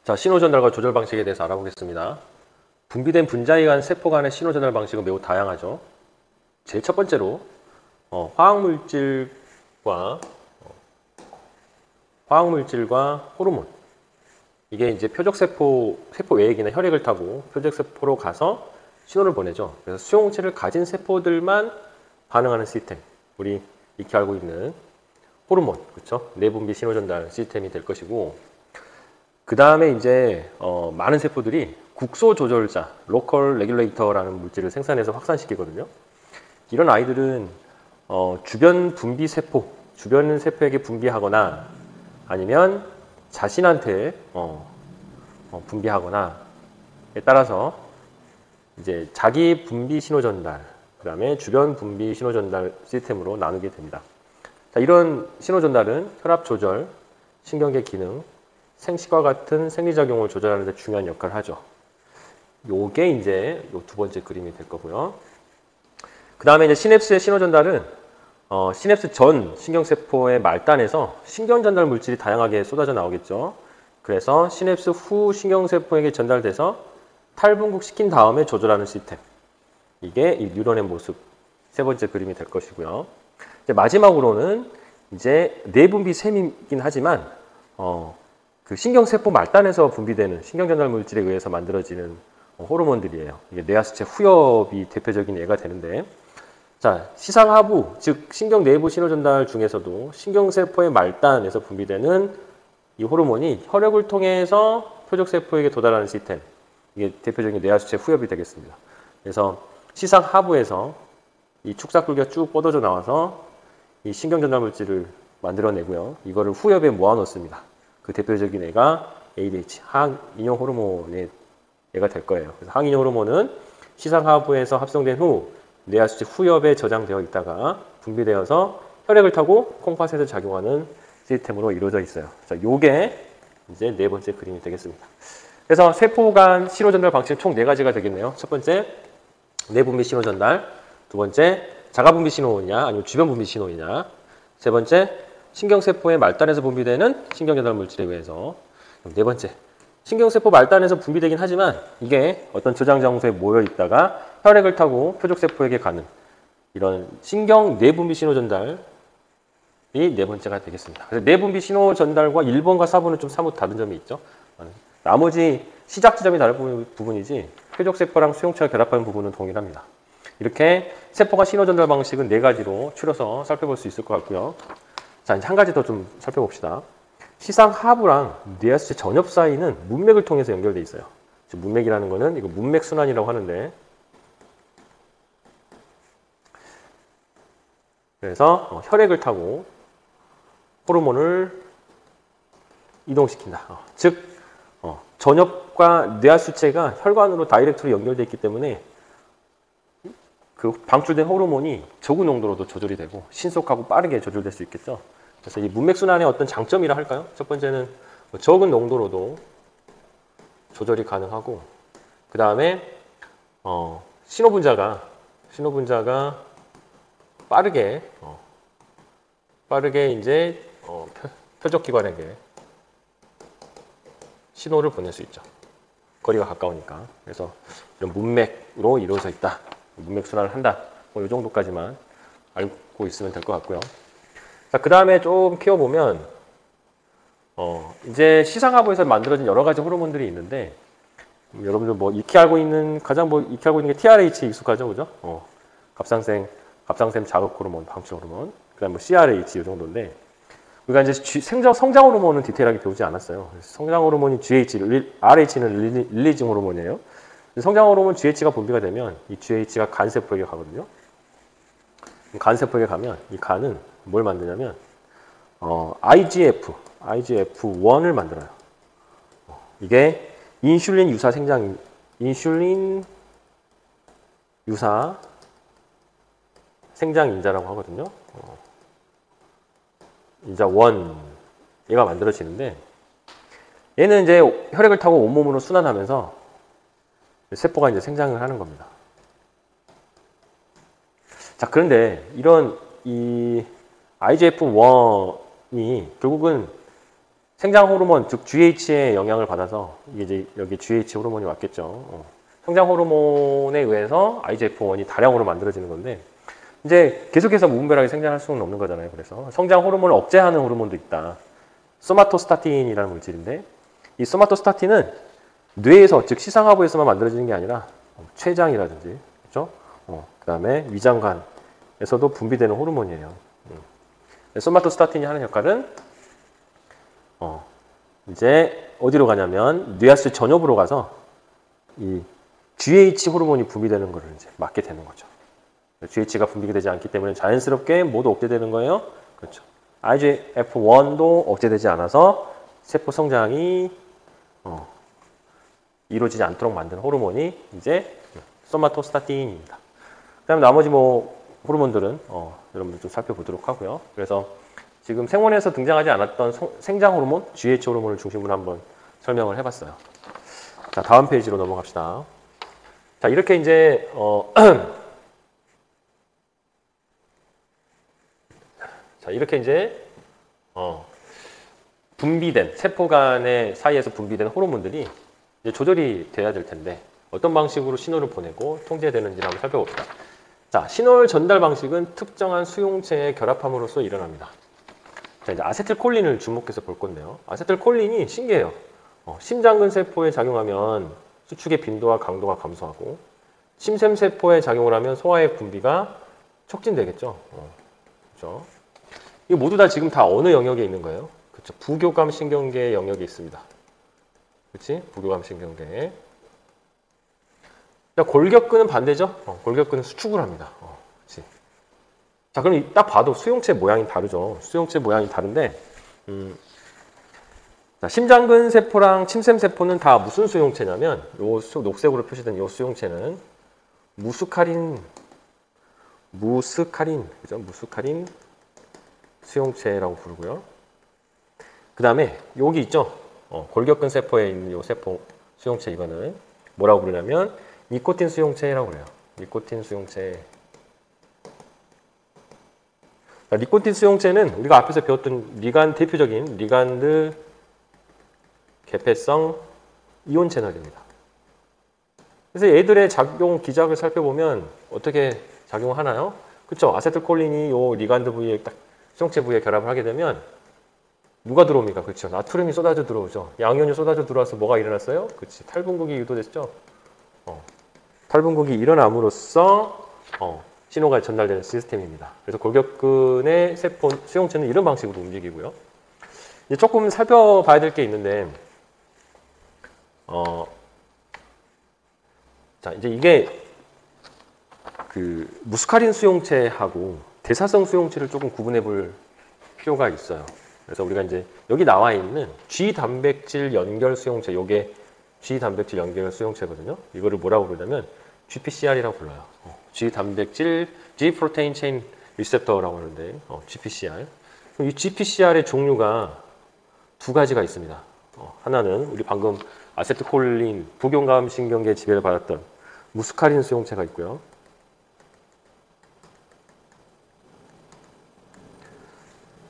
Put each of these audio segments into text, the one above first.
자, 신호전달과 조절 방식에 대해서 알아보겠습니다. 분비된 분자에 의한 세포 간의 신호전달 방식은 매우 다양하죠. 제일 첫 번째로 화학물질과 호르몬. 이게 이제 표적세포 외액이나 혈액을 타고 표적세포로 가서 신호를 보내죠. 그래서 수용체를 가진 세포들만 반응하는 시스템. 우리 익히 알고 있는 호르몬, 그렇죠? 내분비 신호전달 시스템이 될 것이고, 그 다음에 이제 많은 세포들이 국소 조절자, 로컬 레귤레이터라는 물질을 생산해서 확산시키거든요. 이런 아이들은 주변 세포에게 분비하거나 아니면 자신한테 분비하거나에 따라서 이제 자기 분비 신호 전달, 그다음에 주변 분비 신호 전달 시스템으로 나누게 됩니다. 자, 이런 신호 전달은 혈압 조절, 신경계 기능, 생식과 같은 생리작용을 조절하는 데 중요한 역할을 하죠. 요게 이제 요 두 번째 그림이 될 거고요. 그 다음에 이제 시냅스의 신호 전달은 시냅스 전 신경세포의 말단에서 신경전달 물질이 다양하게 쏟아져 나오겠죠. 그래서 시냅스 후 신경세포에게 전달돼서 탈분국 시킨 다음에 조절하는 시스템. 이게 이 뉴런의 모습, 세 번째 그림이 될 것이고요. 이제 마지막으로는 이제 내분비 셈이긴 하지만 그 신경세포 말단에서 분비되는 신경전달 물질에 의해서 만들어지는 호르몬들이에요. 이게 뇌하수체 후엽이 대표적인 예가 되는데, 자, 시상하부, 즉 신경 내부 신호전달 중에서도 신경세포의 말단에서 분비되는 이 호르몬이 혈액을 통해서 표적세포에게 도달하는 시스템. 이게 대표적인 뇌하수체 후엽이 되겠습니다. 그래서 시상하부에서 이 축사꿀기가 쭉 뻗어져 나와서 이 신경전달 물질을 만들어내고요. 이거를 후엽에 모아놓습니다. 그 대표적인 애가 ADH, 항인형 호르몬의 애가 될 거예요. 그래서 항인형 호르몬은 시상하부에서 합성된 후 뇌하수체 후엽에 저장되어 있다가 분비되어서 혈액을 타고 콩팥에서 작용하는 시스템으로 이루어져 있어요. 자, 요게 이제 네 번째 그림이 되겠습니다. 그래서 세포 간 신호 전달 방식은 총 네 가지가 되겠네요. 첫 번째, 내분비 신호 전달. 두 번째, 자가분비 신호냐 아니면 주변 분비 신호냐. 세 번째, 신경세포의 말단에서 분비되는 신경전달 물질에 의해서. 네 번째, 신경세포 말단에서 분비되긴 하지만 이게 어떤 저장 장소에 모여 있다가 혈액을 타고 표적세포에게 가는 이런 신경 내분비 신호 전달이 네 번째가 되겠습니다. 그래서 내분비 신호 전달과 1번과 4번은 좀 사뭇 다른 점이 있죠. 나머지 시작 지점이 다른 부분이지 표적세포랑 수용체가 결합하는 부분은 동일합니다. 이렇게 세포가 신호 전달 방식은 네 가지로 추려서 살펴볼 수 있을 것 같고요. 자, 이제 한 가지 더 좀 살펴봅시다. 시상하부랑 뇌하수체 전엽 사이는 문맥을 통해서 연결되어 있어요. 문맥이라는 거는 이거 문맥순환이라고 하는데, 그래서 혈액을 타고 호르몬을 이동시킨다. 즉 전엽과 뇌하수체가 혈관으로 다이렉트로 연결되어 있기 때문에 그 방출된 호르몬이 적은 농도로도 조절이 되고 신속하고 빠르게 조절될 수 있겠죠. 그래서 이 문맥순환의 어떤 장점이라 할까요? 첫 번째는 적은 농도로도 조절이 가능하고, 그 다음에 신호분자가 빠르게 이제 표적기관에게 신호를 보낼 수 있죠. 거리가 가까우니까. 그래서 이런 문맥으로 이루어져 있다. 문맥순환을 한다. 뭐 이 정도까지만 알고 있으면 될 것 같고요. 자, 그 다음에 좀 키워보면 이제 시상하부에서 만들어진 여러 가지 호르몬들이 있는데, 여러분들 뭐 가장 익히 알고 있는 게 TRH 익숙하죠, 그죠? 갑상샘 자극 호르몬, 방출 호르몬, 그다음 뭐 CRH 이 정도인데, 우리가 이제 성장 호르몬은 디테일하게 배우지 않았어요. 성장 호르몬이 GH, RH는 릴리징 호르몬이에요. 성장 호르몬 GH가 분비가 되면 이 GH가 간 세포에게 가거든요. 간 세포에게 가면 이 간은 뭘 만드냐면 IGF-1을 만들어요. 이게 인슐린 유사 생장인자라고 하거든요. 인자 1, 얘가 만들어지는데, 얘는 이제 혈액을 타고 온몸으로 순환하면서 세포가 이제 생장을 하는 겁니다. 자, 그런데 이 IGF-1이 결국은 생장 호르몬, 즉 GH의 영향을 받아서 이게 이제 여기 GH 호르몬이 왔겠죠. 성장 호르몬에 의해서 IGF-1이 다량으로 만들어지는 건데 이제 계속해서 무분별하게 생장할 수는 없는 거잖아요. 그래서 성장 호르몬을 억제하는 호르몬도 있다. 소마토스타틴이라는 물질인데 이 소마토스타틴은 뇌에서 즉 시상하부에서만 만들어지는 게 아니라 췌장이라든지 그렇죠? 그다음에 위장관에서도 분비되는 호르몬이에요. 소마토스타틴이 하는 역할은 이제 어디로 가냐면 뇌하수 전엽으로 가서 이 GH 호르몬이 분비되는 것을 이제 막게 되는 거죠. GH가 분비가 되지 않기 때문에 자연스럽게 모두 억제되는 거예요. 그렇죠. IGF-1도 억제되지 않아서 세포 성장이 이루어지지 않도록 만드는 호르몬이 이제 소마토스타틴입니다. 그다음에 나머지 뭐 호르몬들은 여러분들 좀 살펴보도록 하고요. 그래서 지금 생원에서 등장하지 않았던 생장 호르몬, GH 호르몬을 중심으로 한번 설명을 해봤어요. 자, 다음 페이지로 넘어갑시다. 자, 이렇게 이제 자, 이렇게 이제 분비된 세포 간의 사이에서 분비된 호르몬들이 이제 조절이 돼야 될 텐데 어떤 방식으로 신호를 보내고 통제되는지 한번 살펴봅시다. 자, 신호를 전달 방식은 특정한 수용체의 결합함으로써 일어납니다. 자, 이제 아세틸콜린을 주목해서 볼 건데요. 아세틸콜린이 신기해요. 심장근 세포에 작용하면 수축의 빈도와 강도가 감소하고 침샘세포에 작용을 하면 소화의 분비가 촉진되겠죠. 그렇죠? 이거 모두 다 지금 다 어느 영역에 있는 거예요? 그렇죠. 부교감 신경계 영역에 있습니다. 그렇지? 부교감 신경계. 자, 골격근은 반대죠. 골격근은 수축을 합니다. 그렇지? 자, 그럼 딱 봐도 수용체 모양이 다르죠. 수용체 모양이 다른데, 자, 심장근 세포랑 침샘 세포는 다 무슨 수용체냐면, 요 녹색으로 표시된 요 수용체는 무스카린, 그죠? 무스카린 수용체라고 부르고요. 그 다음에 여기 있죠. 골격근 세포에 있는 요 세포 수용체 이거는 뭐라고 부르냐면 니코틴 수용체라고 그래요. 니코틴 수용체. 자, 니코틴 수용체는 우리가 앞에서 배웠던 대표적인 리간드 개폐성 이온 채널입니다. 그래서 얘들의 작용 기작을 살펴보면 어떻게 작용하나요? 그렇죠. 아세틸콜린이 요 리간드 부위에 딱 수용체 부위에 결합을 하게 되면 누가 들어옵니까? 그렇죠. 나트륨이 쏟아져 들어오죠. 양이온이 쏟아져 들어와서 뭐가 일어났어요? 그렇지. 탈분국이 유도됐죠. 탈분국이 일어남으로써 신호가 전달되는 시스템입니다. 그래서 골격근의 세포 수용체는 이런 방식으로 움직이고요. 이제 조금 살펴봐야 될 게 있는데, 자, 이제 이게 그 무스카린 수용체하고 대사성 수용체를 조금 구분해 볼 필요가 있어요. 그래서 우리가 이제 여기 나와 있는 G 단백질 연결 수용체, 요게 G 단백질 연결 수용체거든요. 이거를 뭐라고 부르냐면 GPCR이라고 불러요. G 단백질, G 프로테인 체인 리셉터라고 하는데, GPCR. 이 GPCR의 종류가 두 가지가 있습니다. 하나는 우리 방금 아세틸콜린 부교감 신경계 지배를 받았던 무스카린 수용체가 있고요.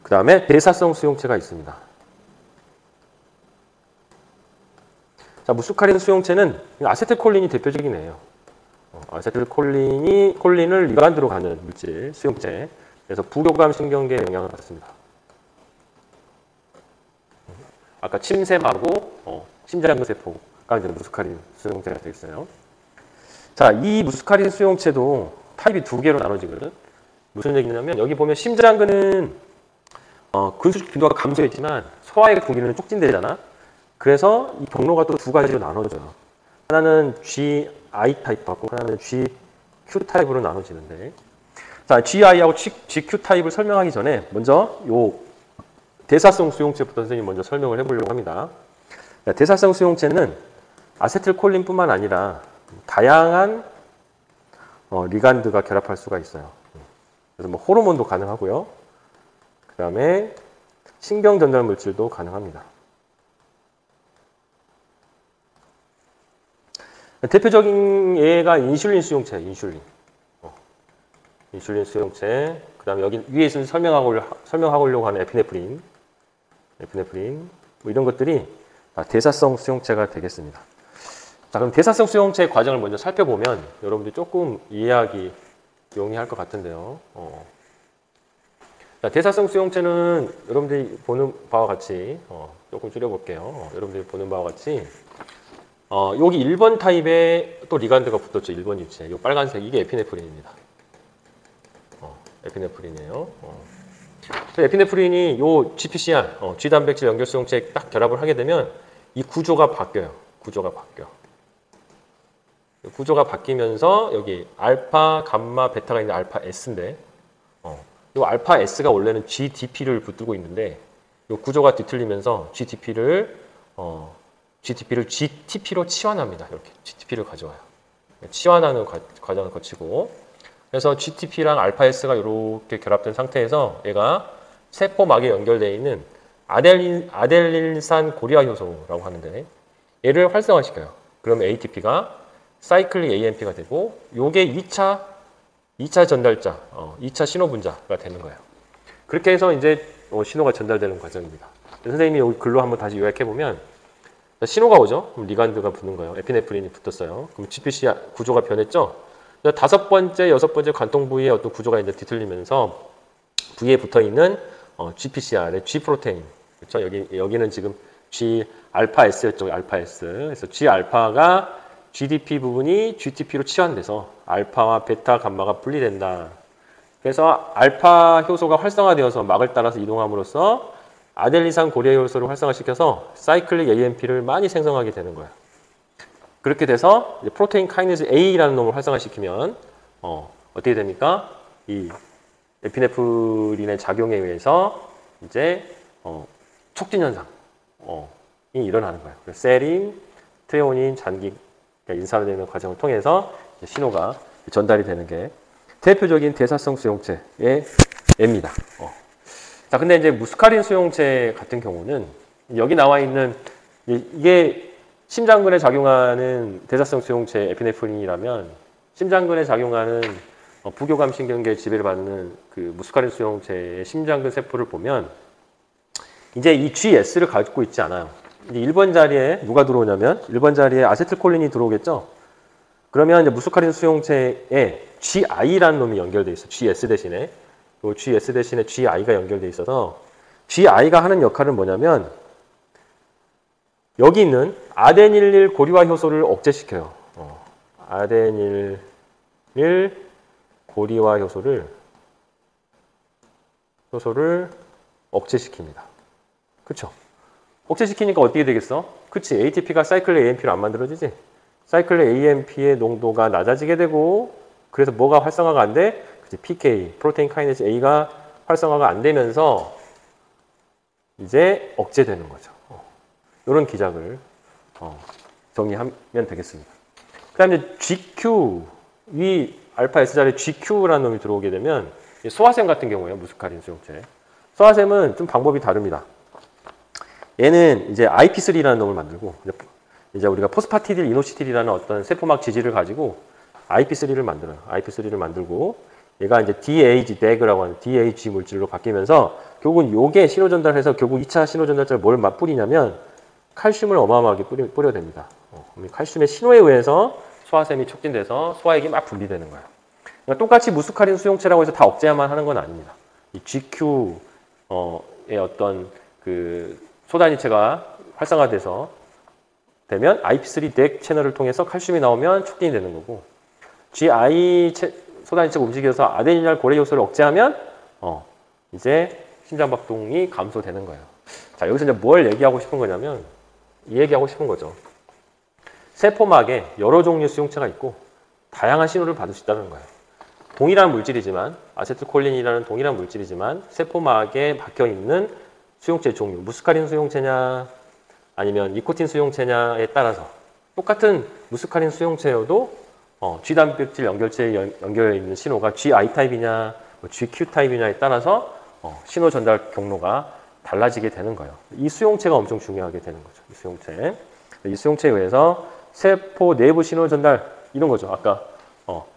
그 다음에 대사성 수용체가 있습니다. 자, 무스카린 수용체는 아세틸콜린이 대표적인 애예요. 아세틸콜린을 리간드로 가는 물질, 수용체. 그래서 부교감 신경계에 영향을 받습니다. 아까 침샘하고 심장근 세포가 이제 무스카린 수용체가 되어 있어요. 자, 이 무스카린 수용체도 타입이 두 개로 나눠지거든. 무슨 얘기냐면 여기 보면 심장근은 근수축 빈도가 감소했지만 소화의 분비는 촉진되잖아. 그래서 이 경로가 또 두 가지로 나눠져요. 하나는 GI 타입하고 하나는 GQ 타입으로 나눠지는데, 자, GI하고 GQ 타입을 설명하기 전에 먼저 요 대사성 수용체부터 선생님 먼저 설명을 해보려고 합니다. 자, 대사성 수용체는 아세틸콜린뿐만 아니라 다양한 리간드가 결합할 수가 있어요. 그래서 뭐 호르몬도 가능하고요. 그 다음에 신경 전달 물질도 가능합니다. 대표적인 예가 인슐린 수용체예요. 인슐린 수용체. 그 다음에 여기 위에 있으면 설명하려고 하는 에피네프린. 뭐 이런 것들이 다 대사성 수용체가 되겠습니다. 자, 그럼 대사성 수용체의 과정을 먼저 살펴보면 여러분들이 조금 이해하기 용이할 것 같은데요. 자, 대사성 수용체는 여러분들이 보는 바와 같이 조금 줄여볼게요. 여러분들이 보는 바와 같이 여기 1번 타입에 또 리간드가 붙었죠. 1번 유체. 이 빨간색 이게 에피네프린입니다. 에피네프린이에요. 에피네프린이 요 GPCR, G단백질 연결 수용체에 딱 결합을 하게 되면 이 구조가 바뀌어요. 구조가 바뀌면서 여기 알파, 감마, 베타가 있는 알파 S인데 이 알파 S가 원래는 GDP를 붙들고 있는데 이 구조가 뒤틀리면서 GDP를 GTP로 치환합니다. 이렇게 GTP를 가져와요. 치환하는 과정을 거치고 그래서 GTP랑 알파 S가 이렇게 결합된 상태에서 얘가 세포막에 연결되어 있는 아델린산 고리아 효소라고 하는데 얘를 활성화시켜요. 그럼 ATP가 사이클릭 AMP가 되고 요게 2차 전달자, 2차 신호 분자가 되는 거예요. 그렇게 해서 이제 신호가 전달되는 과정입니다. 선생님이 여기 글로 한번 다시 요약해 보면 신호가 오죠. 그럼 리간드가 붙는 거예요. 에피네프린이 붙었어요. 그럼 GPC 구조가 변했죠. 5번째, 6번째 관통 부위의 어떤 구조가 이제 뒤틀리면서 부위에 붙어 있는 GPCR의 G 프로테인, 그렇죠? 여기는 지금 G 알파 S였죠. 알파 S. 그래서 G 알파가 GDP 부분이 GTP로 치환돼서 알파와 베타, 감마가 분리된다. 그래서 알파 효소가 활성화되어서 막을 따라서 이동함으로써 아델린산 고리아 효소를 활성화시켜서 사이클릭 AMP를 많이 생성하게 되는 거예요. 그렇게 돼서 이제 프로테인 카이네즈 A라는 놈을 활성화시키면 어떻게 됩니까? 이 에피네프린의 작용에 의해서 이제 촉진 현상이 일어나는 거예요. 세린, 트레오닌, 잔기 인산화되는 과정을 통해서 신호가 전달이 되는 게 대표적인 대사성 수용체의 M입니다. 자, 근데 이제 무스카린 수용체 같은 경우는 여기 나와 있는 이게 심장근에 작용하는 대사성 수용체 에피네프린이라면 심장근에 작용하는 부교감 신경계 지배를 받는 그 무스카린 수용체의 심장근 세포를 보면 이제 이 GS를 갖고 있지 않아요. 이제 1번 자리에 누가 들어오냐면 1번 자리에 아세틸콜린이 들어오겠죠. 그러면 이제 무스카린 수용체에 GI라는 놈이 연결돼 있어. GS 대신에 이 GS 대신에 GI가 연결돼 있어서 GI가 하는 역할은 뭐냐면 여기 있는 아데닐릴 고리화 효소를 억제시켜요. 아데닐릴 고리화 효소를 억제시킵니다. 그렇죠? 억제시키니까 어떻게 되겠어? 그치, ATP가 사이클릭 AMP를 안 만들어지지? 사이클릭 AMP의 농도가 낮아지게 되고 그래서 뭐가 활성화가 안 돼? 그치, PK, 프로테인 카이네즈 A가 활성화가 안 되면서 이제 억제되는 거죠. 이런 기작을 정리하면 되겠습니다. 그 다음에 GQ, 위 알파 S자리에 GQ라는 놈이 들어오게 되면 소화샘 같은 경우에요. 무스카린 수용체. 소화샘은 좀 방법이 다릅니다. 얘는 이제 IP3라는 놈을 만들고 이제 우리가 포스파티딜 이노시틸이라는 어떤 세포막 지질을 가지고 IP3를 만들어요. IP3를 만들고 얘가 이제 DAG라고 하는 DAG 물질로 바뀌면서 결국은 요게 신호 전달해서 결국 2차 신호 전달자를 뭘 뿌리냐면 칼슘을 어마어마하게 뿌려댑니다. 칼슘의 신호에 의해서 소화샘이 촉진돼서 소화액이 막 분비되는 거예요. 그러니까 똑같이 무스카린 수용체라고 해서 다 억제야만 하는 건 아닙니다. 이 GQ의 어떤 그 소단위체가 활성화돼서 되면 IP3 덱 채널을 통해서 칼슘이 나오면 촉진이 되는 거고 GI 소단위체가 움직여서 아데니랄 고래 요소를 억제하면 이제 심장박동이 감소되는 거예요. 자, 여기서 이제 뭘 얘기하고 싶은 거냐면 이 얘기하고 싶은 거죠. 세포막에 여러 종류의 수용체가 있고 다양한 신호를 받을 수 있다는 거예요. 동일한 물질이지만 아세틸콜린이라는 동일한 물질이지만 세포막에 박혀있는 수용체 종류, 무스카린 수용체냐 아니면 니코틴 수용체냐에 따라서 똑같은 무스카린 수용체여도 G단백질 연결체에 연결해 있는 신호가 GI 타입이냐 GQ 타입이냐에 따라서 신호 전달 경로가 달라지게 되는 거예요. 이 수용체가 엄청 중요하게 되는 거죠. 이 수용체에 의해서 세포 내부 신호 전달 이런 거죠. 아까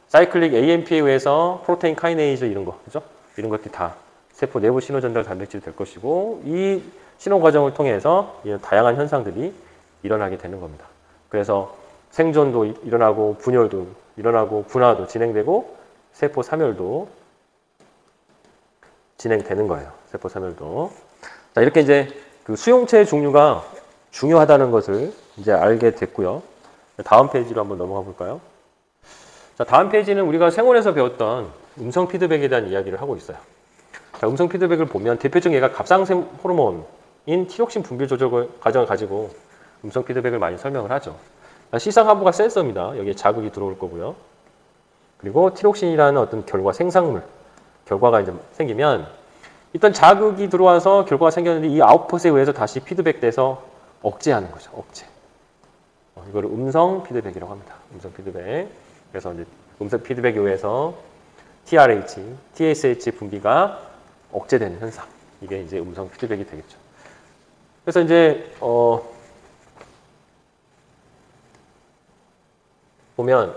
사이클릭 AMP에 의해서 프로테인 카이네이즈 이런 거, 그죠? 이런 것들이 다 세포 내부 신호 전달 단백질이 될 것이고 이 신호 과정을 통해서 이런 다양한 현상들이 일어나게 되는 겁니다. 그래서 생존도 일어나고 분열도 일어나고 분화도 진행되고 세포 사멸도 진행되는 거예요. 세포 사멸도. 자, 이렇게 이제 그 수용체의 종류가 중요하다는 것을 이제 알게 됐고요. 다음 페이지로 한번 넘어가 볼까요? 자, 다음 페이지는 우리가 생원에서 배웠던 음성 피드백에 대한 이야기를 하고 있어요. 자, 음성 피드백을 보면 대표적인 얘가 갑상샘 호르몬인 티록신 분비 조절 과정을 가지고 음성 피드백을 많이 설명을 하죠. 시상하부가 센서입니다. 여기에 자극이 들어올 거고요. 그리고 티록신이라는 어떤 결과 생산물, 결과가 이제 생기면 일단 자극이 들어와서 결과가 생겼는데 이 아웃풋에 의해서 다시 피드백돼서 억제하는 거죠. 억제. 이거를 음성 피드백이라고 합니다. 음성 피드백. 그래서 이제 음성 피드백에 의해서 TRH, TSH 분비가 억제되는 현상. 이게 이제 음성 피드백이 되겠죠. 그래서 이제 보면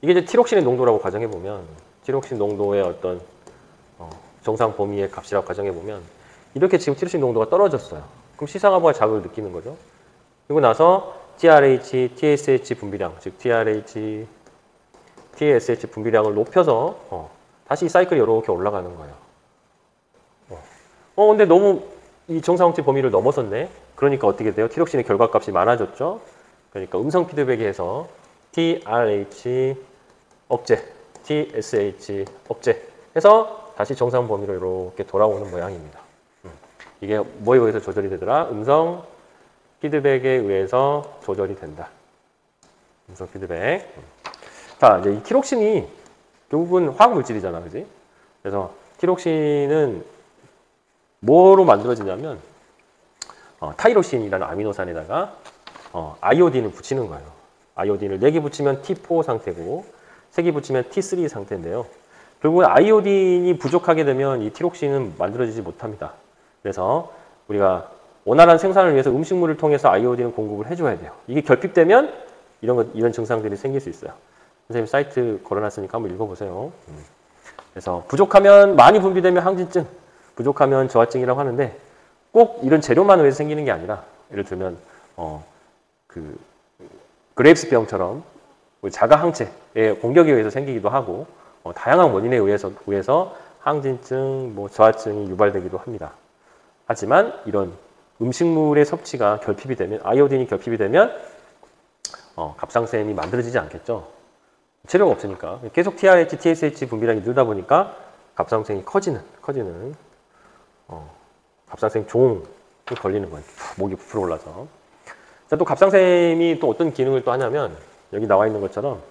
이게 이제 티록신의 농도라고 가정해 보면 티록신 농도의 어떤 정상 범위의 값이라고 가정해 보면 이렇게 지금 티록신 농도가 떨어졌어요. 그럼 시상하부가 자극을 느끼는 거죠. 그리고 나서 TRH, TSH 분비량, 즉 TRH, TSH 분비량을 높여서 다시 이 사이클이 이렇게 올라가는 거예요. 근데 너무 이 정상치 범위를 넘어섰네. 그러니까 어떻게 돼요? 티록신의 결과값이 많아졌죠. 그러니까 음성 피드백에 해서 TRH 억제, TSH 억제 해서 다시 정상 범위로 이렇게 돌아오는 모양입니다. 이게 뭐에 의해서 조절이 되더라? 음성 피드백에 의해서 조절이 된다. 음성 피드백. 자, 이제 이 티록신이 결국은 화학 물질이잖아, 그지? 그래서 티록신은 뭐로 만들어지냐면 타이로신이라는 아미노산에다가 아이오딘을 붙이는 거예요. 아이오딘을 4개 붙이면 T4 상태고 3개 붙이면 T3 상태인데요. 결국은 아이오딘이 부족하게 되면 이 티록신은 만들어지지 못합니다. 그래서 우리가 원활한 생산을 위해서 음식물을 통해서 아이오딘을 공급을 해줘야 돼요. 이게 결핍되면 이런 증상들이 생길 수 있어요. 선생님 사이트 걸어놨으니까 한번 읽어보세요. 그래서 부족하면 많이 분비되면 항진증, 부족하면 저하증이라고 하는데 꼭 이런 재료만 의해서 생기는 게 아니라 예를 들면 그레이브스병처럼 자가 항체의 공격에 의해서 생기기도 하고 다양한 원인에 의해서 항진증, 저하증이 유발되기도 합니다. 하지만 이런 음식물의 섭취가 결핍이 되면 아이오딘이 결핍이 되면 갑상샘이 만들어지지 않겠죠. 재료가 없으니까 계속 TRH, TSH 분비량이 늘다 보니까 갑상샘이 커지는 갑상샘 종이 걸리는 거예요. 목이 부풀어 올라서. 자, 또 갑상샘이 또 어떤 기능을 또 하냐면 여기 나와 있는 것처럼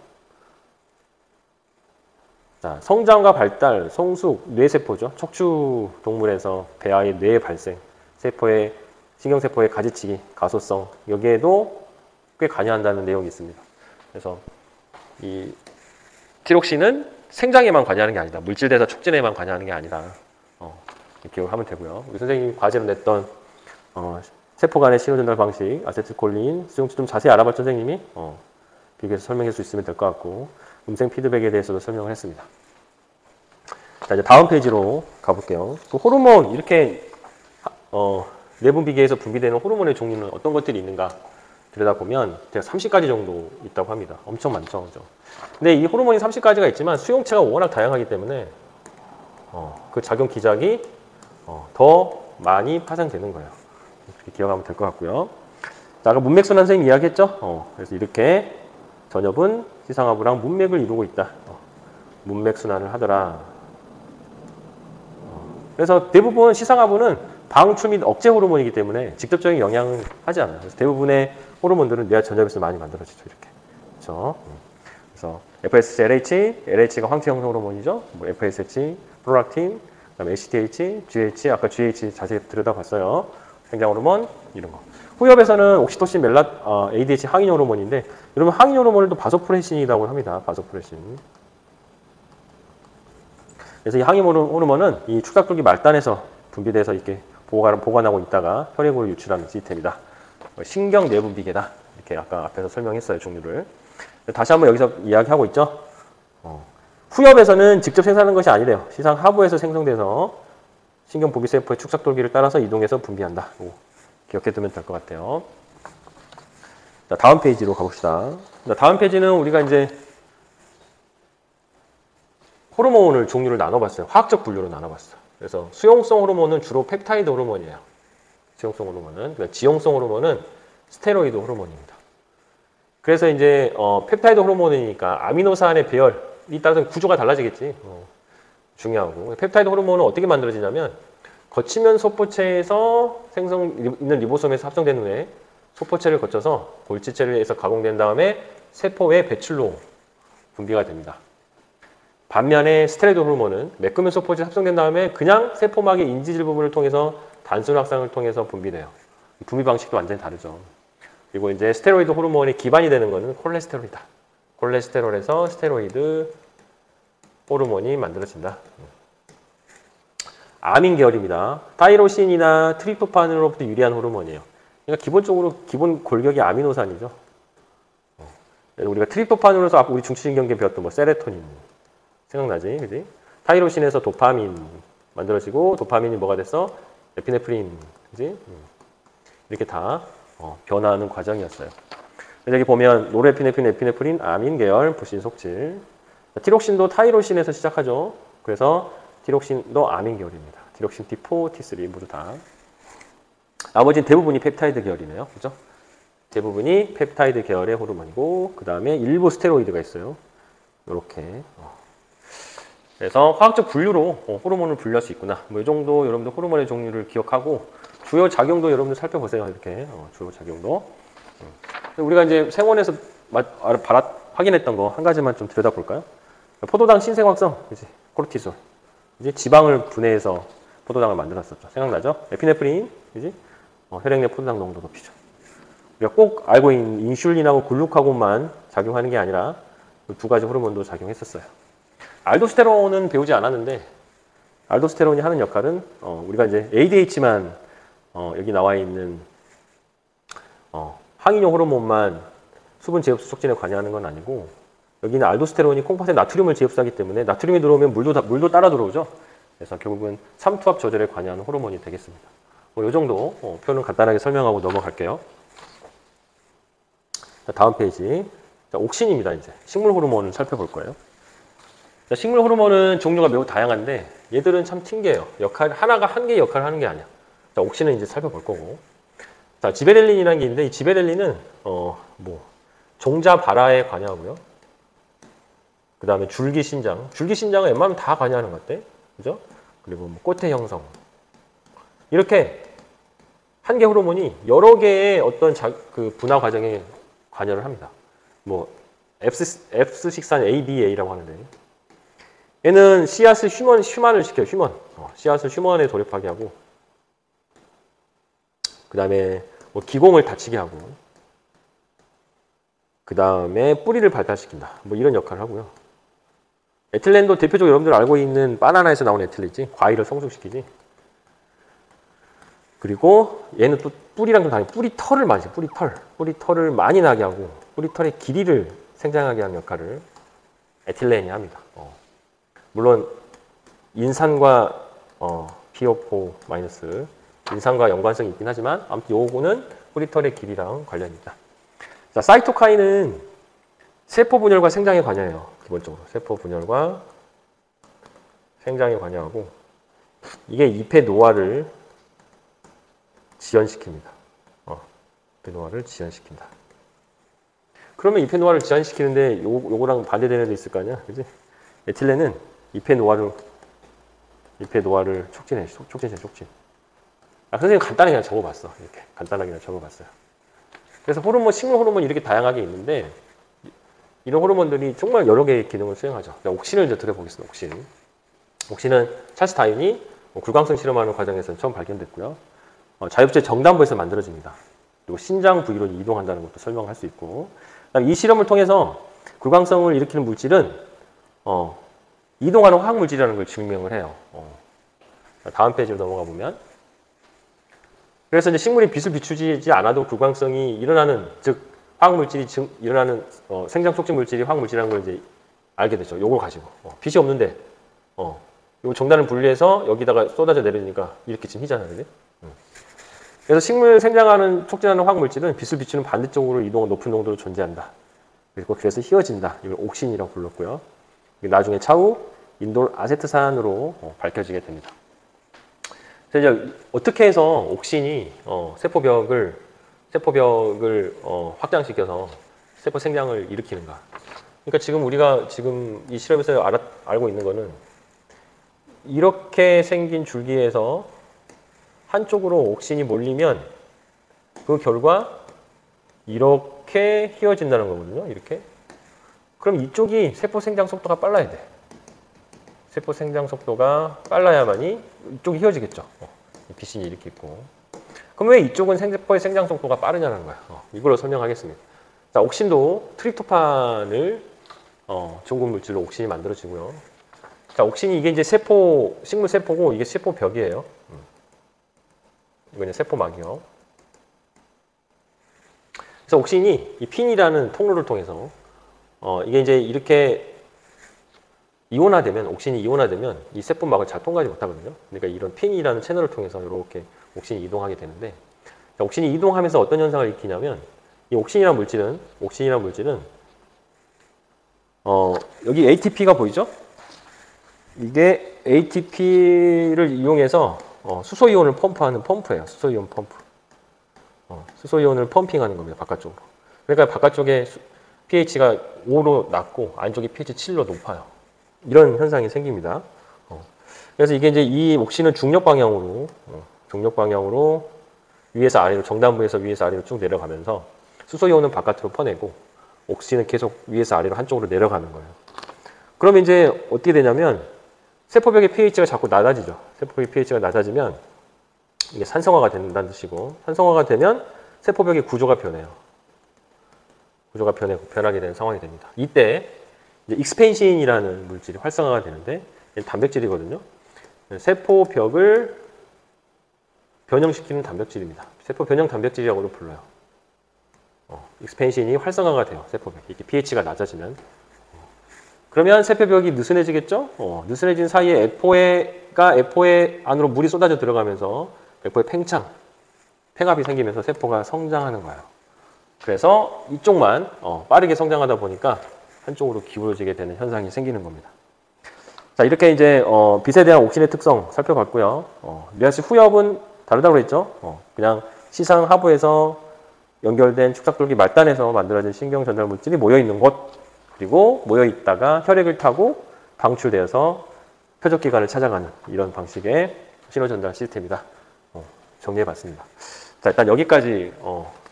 자, 성장과 발달, 성숙, 뇌세포죠. 척추 동물에서 배아의 뇌 발생, 세포의 신경세포의 가지치기, 가소성 여기에도 꽤 관여한다는 내용이 있습니다. 그래서 이 티록신은 생장에만 관여하는 게 아니다. 물질 대사 촉진에만 관여하는 게 아니라 이렇게 기억하면 되고요. 우리 선생님이 과제로 냈던 세포 간의 신호전달 방식, 아세틸콜린, 수용체 좀 자세히 알아봤죠, 선생님이? 비교해서 설명할 수 있으면 될 것 같고 음성 피드백에 대해서도 설명을 했습니다. 자, 이제 다음 페이지로 가볼게요. 그 호르몬, 이렇게 내분비계에서 분비되는 호르몬의 종류는 어떤 것들이 있는가 들여다보면 대략 30가지 정도 있다고 합니다. 엄청 많죠, 그죠? 근데 이 호르몬이 30가지가 있지만 수용체가 워낙 다양하기 때문에 그 작용 기작이 더 많이 파생되는 거예요. 이렇게 기억하면 될 것 같고요. 자, 아까 문맥순환 선생님 이야기했죠? 그래서 이렇게 전엽은 시상하부랑 문맥을 이루고 있다. 문맥순환을 하더라. 그래서 대부분 시상하부는 방출 및 억제 호르몬이기 때문에 직접적인 영향을 하지 않아요. 그래서 대부분의 호르몬들은 뇌와 전엽에서 많이 만들어지죠. 이렇게. 그렇죠? 그래서 FSH, LH, LH가 황체 형성 호르몬이죠. FSH, 프로락틴, 그다음에 ACTH, GH, 아까 GH 자세히 들여다봤어요. 생장 호르몬 이런 거. 후엽에서는 옥시토신, ADH 항인 호르몬인데, 여러분 항인 호르몬을 또 바소프레신이라고 합니다. 바소프레신. 그래서 이 항인 호르몬은 이 축삭돌기 말단에서 분비돼서 이렇게 보관하고 있다가 혈액으로 유출하는 시스템이다. 신경 내분비계다. 이렇게 아까 앞에서 설명했어요, 종류를. 다시 한번 여기서 이야기하고 있죠. 후엽에서는 직접 생산하는 것이 아니래요. 시상 하부에서 생성돼서 신경 보기세포의 축삭 돌기를 따라서 이동해서 분비한다. 기억해 두면 될 것 같아요. 자, 다음 페이지로 가봅시다. 자, 다음 페이지는 우리가 이제 호르몬을 종류를 나눠봤어요. 화학적 분류로 나눠봤어요. 그래서 수용성 호르몬은 주로 펩타이드 호르몬이에요. 수용성 호르몬은. 그러니까 지용성 호르몬은 스테로이드 호르몬입니다. 그래서 이제 펩타이드 호르몬이니까 아미노산의 배열이 따라서 구조가 달라지겠지. 중요하고. 펩타이드 호르몬은 어떻게 만들어지냐면 거치면 소포체에서 생성 있는 리보솜에서 합성된 후에 소포체를 거쳐서 골지체에서 가공된 다음에 세포의 배출로 분비가 됩니다. 반면에 스테로이드 호르몬은 매끄면 소포체에 합성된 다음에 그냥 세포막의 인지질 부분을 통해서 단순 확산을 통해서 분비돼요. 분비 방식도 완전히 다르죠. 그리고 이제 스테로이드 호르몬의 기반이 되는 것은 콜레스테롤이다. 콜레스테롤에서 스테로이드 호르몬이 만들어진다. 아민 계열입니다. 타이로신이나 트립토판으로부터 유리한 호르몬이에요. 그러니까 기본적으로 기본 골격이 아미노산이죠. 우리가 트립토판으로서 우리 중추신경계 배웠던 뭐 세레토닌 생각나지, 그지? 타이로신에서 도파민 만들어지고 도파민이 뭐가 됐어? 에피네프린, 그지? 이렇게 다 변화하는 과정이었어요. 여기 보면 노르에피네프린, 에피네프린, 아민 계열, 부신 속질. 티록신도 타이로신에서 시작하죠. 그래서 티록신도 아민 계열입니다. 티록신 T4, T3 모두 다. 나머지는 대부분이 펩타이드 계열이네요. 그죠? 대부분이 펩타이드 계열의 호르몬이고, 그 다음에 일부 스테로이드가 있어요. 이렇게. 그래서 화학적 분류로 호르몬을 분류할 수 있구나. 뭐 이 정도 여러분들 호르몬의 종류를 기억하고, 주요 작용도 여러분들 살펴보세요. 이렇게. 주요 작용도. 우리가 이제 생원에서 확인했던 거 한 가지만 좀 들여다볼까요? 포도당 신생활성, 그치? 코르티솔. 이제 지방을 분해해서 포도당을 만들었었죠. 생각나죠? 에피네프린, 그지? 혈액 내 포도당 농도 높이죠. 우리가 꼭 알고 있는 인슐린하고 글루카곤만 작용하는 게 아니라 두 가지 호르몬도 작용했었어요. 알도스테론은 배우지 않았는데, 알도스테론이 하는 역할은 우리가 이제 ADH만 여기 나와 있는 항인용 호르몬만 수분 재흡수 촉진에 관여하는 건 아니고, 여기는 알도스테론이 콩팥에 나트륨을 재흡수하기 때문에 나트륨이 들어오면 물도 따라 들어오죠. 그래서 결국은 삼투압 조절에 관여하는 호르몬이 되겠습니다. 이 정도 표현을 간단하게 설명하고 넘어갈게요. 자, 다음 페이지. 자, 옥신입니다. 이제 식물 호르몬을 살펴볼 거예요. 자, 식물 호르몬은 종류가 매우 다양한데 얘들은 참 튕겨요. 하나가 한 개의 역할을 하는 게 아니야. 자, 옥신은 이제 살펴볼 거고. 자, 지베렐린이라는 게 있는데 이 지베렐린은 종자 발화에 관여하고요. 그 다음에 줄기신장. 줄기신장은 웬만하면 다 관여하는 것 같아. 그죠? 그리고 꽃의 형성. 이렇게 한 개 호르몬이 여러 개의 어떤 분화 과정에 관여를 합니다. F식산 ADA라고 하는데 얘는 씨앗을 휴만을 시켜요. 휴먼. 씨앗을 휴먼에 돌입하게 하고 그 다음에 기공을 닫히게 하고 그 다음에 뿌리를 발달시킨다. 이런 역할을 하고요. 에틸렌도 대표적으로 여러분들 알고 있는 바나나에서 나온 에틸렌이지. 과일을 성숙시키지. 그리고 얘는 또 뿌리랑 좀 다르게 뿌리털을 많이 뿌리털을 많이 나게 하고 뿌리털의 길이를 생장하게 하는 역할을 에틸렌이 합니다. 물론 인산과 PO4- 인산과 연관성이 있긴 하지만 아무튼 요거는 뿌리털의 길이랑 관련이 있다. 자, 사이토카인은 세포 분열과 생장에 관여해요. 기본적으로 세포 분열과 생장에 관여하고 이게 잎의 노화를 지연시킵니다. 잎의 노화를 지연시킨다. 그러면 잎의 노화를 지연시키는데 요거랑 반대되는 데 있을 거 아니야, 그지? 에틸렌은 잎의 노화를 촉진해. 선생님 간단하게 그냥 적어봤어. 이렇게 간단하게 그냥 적어봤어요. 그래서 식물 호르몬이 이렇게 다양하게 있는데 이런 호르몬들이 정말 여러 개의 기능을 수행하죠. 옥신을 이제 들여보겠습니다. 옥신은 찰스 다윈이 굴광성 실험하는 과정에서 처음 발견됐고요. 자율제 정단부에서 만들어집니다. 그리고 신장 부위로 이동한다는 것도 설명할 수 있고, 이 실험을 통해서 굴광성을 일으키는 물질은 이동하는 화학 물질이라는 걸 증명을 해요. 다음 페이지로 넘어가 보면, 그래서 이제 식물이 빛을 비추지 않아도 굴광성이 일어나는, 즉 화학 물질이 일어나는 생장 촉진 물질이 화학 물질이라는 걸 이제 알게 되죠. 요걸 가지고 빛이 없는데 요 정단을 분리해서 여기다가 쏟아져 내리니까 이렇게 지금 휘잖아요. 그지? 그래서 식물 생장하는 촉진하는 화학물질은 빛을 비추는 반대쪽으로 이동한 높은 농도로 존재한다. 그리고 그래서 휘어진다. 이걸 옥신이라고 불렀고요. 나중에 차후 인돌 아세트산으로 밝혀지게 됩니다. 그래서 이제 어떻게 해서 옥신이 세포벽을 확장시켜서 세포 생장을 일으키는가? 그러니까 지금 우리가 이 실험에서 알고 있는 거는 이렇게 생긴 줄기에서 한쪽으로 옥신이 몰리면 그 결과 이렇게 휘어진다는 거거든요. 이렇게. 그럼 이쪽이 세포 생장 속도가 빨라야 돼. 세포 생장 속도가 빨라야만이 이쪽이 휘어지겠죠. 빛이 이렇게 있고. 그럼 왜 이쪽은 세포의 생장 속도가 빠르냐는 거야. 이걸로 설명하겠습니다. 자, 옥신도 트립토판을 중국 물질로 옥신이 만들어지고요. 자, 옥신이 이게 이제 식물 세포고 이게 세포벽이에요. 이건 이제 세포막이요. 그래서 옥신이 이 핀이라는 통로를 통해서 이게 이제 이렇게 옥신이 이온화되면 이 세포막을 잘 통과하지 못하거든요. 그러니까 이런 핀이라는 채널을 통해서 이렇게 옥신이 이동하게 되는데, 옥신이 이동하면서 어떤 현상을 일으키냐면, 이 옥신이라는 물질은 여기 ATP가 보이죠? 이게 ATP를 이용해서 수소이온을 펌프하는 펌프예요. 수소이온 펌프. 수소이온을 펌핑하는 겁니다. 바깥쪽으로. 그러니까 바깥쪽에 pH가 5로 낮고 안쪽이 pH 7로 높아요. 이런 현상이 생깁니다. 그래서 이게 이제 이 옥신은 중력 방향으로 위에서 아래로, 정단부에서 위에서 아래로 쭉 내려가면서 수소이온은 바깥으로 퍼내고 옥신은 계속 위에서 아래로 한쪽으로 내려가는 거예요. 그러면 이제 어떻게 되냐면 세포벽의 pH가 자꾸 낮아지죠. 세포벽의 pH가 낮아지면 이게 산성화가 된다는 뜻이고, 산성화가 되면 세포벽의 구조가 변해요. 구조가 변하게 되는 상황이 됩니다. 이때 이제 익스펜신이라는 물질이 활성화가 되는데, 단백질이거든요. 세포벽을 변형시키는 단백질입니다. 세포 변형 단백질이라고도 불러요. 익스펜신이 활성화가 돼요. 세포벽. 이렇게 pH가 낮아지면. 그러면 세포벽이 느슨해지겠죠? 느슨해진 사이에 에포의 안으로 물이 쏟아져 들어가면서 에포의 팽합이 생기면서 세포가 성장하는 거예요. 그래서 이쪽만 빠르게 성장하다 보니까 한쪽으로 기울어지게 되는 현상이 생기는 겁니다. 자, 이렇게 이제 빛에 대한 옥신의 특성 살펴봤고요. 리아시 후엽은 다르다고 그랬죠? 그냥 시상 하부에서 연결된 축삭돌기 말단에서 만들어진 신경 전달 물질이 모여 있는 곳, 그리고 모여 있다가 혈액을 타고 방출되어서 표적기관을 찾아가는 이런 방식의 신호 전달 시스템이다. 정리해 봤습니다. 자, 일단 여기까지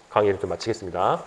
강의를 좀 마치겠습니다.